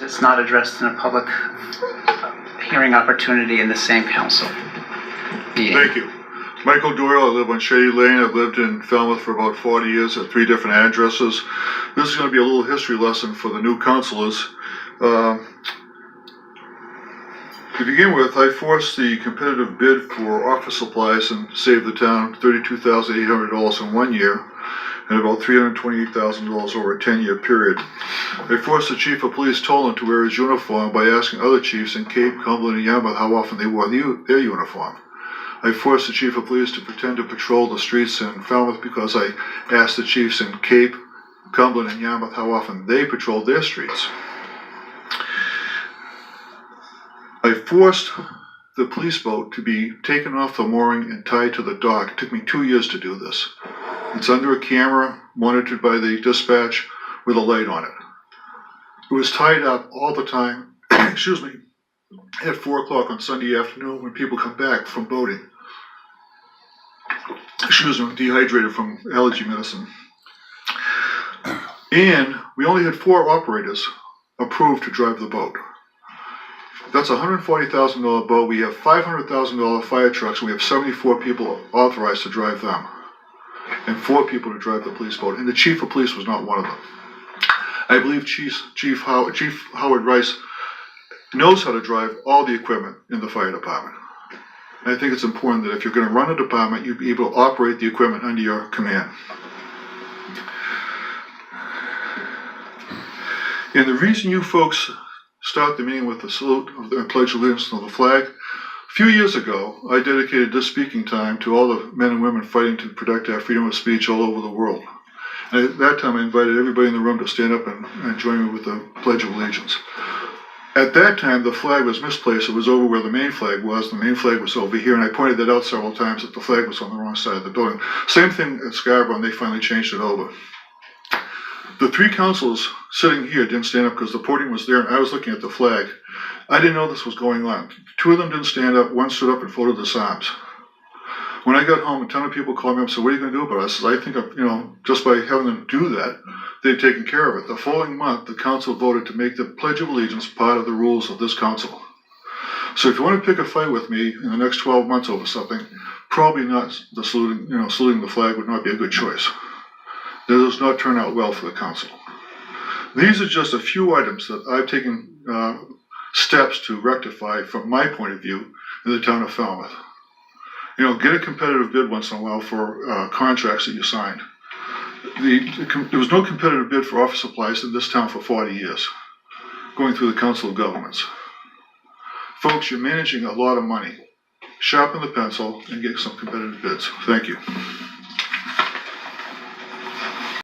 It's not addressed in a public hearing opportunity in the same council meeting. Thank you. Michael Doyle, I live on Shady Lane. I've lived in Falmouth for about 40 years at 3 different addresses. This is going to be a little history lesson for the new councilors. To begin with, I forced the competitive bid for office supplies and saved the town $32,800 in 1 year and about $328,000 over a 10-year period. I forced the chief of police, Tolan, to wear his uniform by asking other chiefs in Cape, Cumberland, and Yarmouth how often they wore their uniform. I forced the chief of police to pretend to patrol the streets in Falmouth because I asked the chiefs in Cape, Cumberland, and Yarmouth how often they patrolled their streets. I forced the police boat to be taken off the mooring and tied to the dock. It took me 2 years to do this. It's under a camera monitored by the dispatch with a light on it. It was tied up all the time, excuse me, at 4 o'clock on Sunday afternoon when people come back from boating. Excuse me, dehydrated from allergy medicine. And we only had 4 operators approved to drive the boat. That's a $140,000 boat. We have $500,000 fire trucks, and we have 74 people authorized to drive them, and 4 people to drive the police boat, and the chief of police was not one of them. I believe Chief Howard Rice knows how to drive all the equipment in the fire department. And I think it's important that if you're going to run a department, you be able to operate the equipment under your command. And the reason you folks start the meeting with the salute of the Pledge of Allegiance to the flag. A few years ago, I dedicated this speaking time to all the men and women fighting to protect our freedom of speech all over the world. And at that time, I invited everybody in the room to stand up and join me with the Pledge of Allegiance. At that time, the flag was misplaced. It was over where the main flag was. The main flag was over here, and I pointed that out several times that the flag was on the wrong side of the building. Same thing at Scarborough, and they finally changed it over. The 3 councils sitting here didn't stand up because the podium was there and I was looking at the flag. I didn't know this was going on. 2 of them didn't stand up, 1 stood up and folded the arms. When I got home, a ton of people called me up and said, "What are you going to do about it?" I said, "I think, just by having them do that, they've taken care of it." The following month, the council voted to make the Pledge of Allegiance part of the rules of this council. So if you want to pick a fight with me in the next 12 months over something, probably not the saluting the flag would not be a good choice. That does not turn out well for the council. These are just a few items that I've taken steps to rectify from my point of view in the town of Falmouth. Get a competitive bid once in a while for contracts that you signed. There was no competitive bid for office supplies in this town for 40 years, going through the Council of Governments. Folks, you're managing a lot of money. Sharpen the pencil and get some competitive bids. Thank you.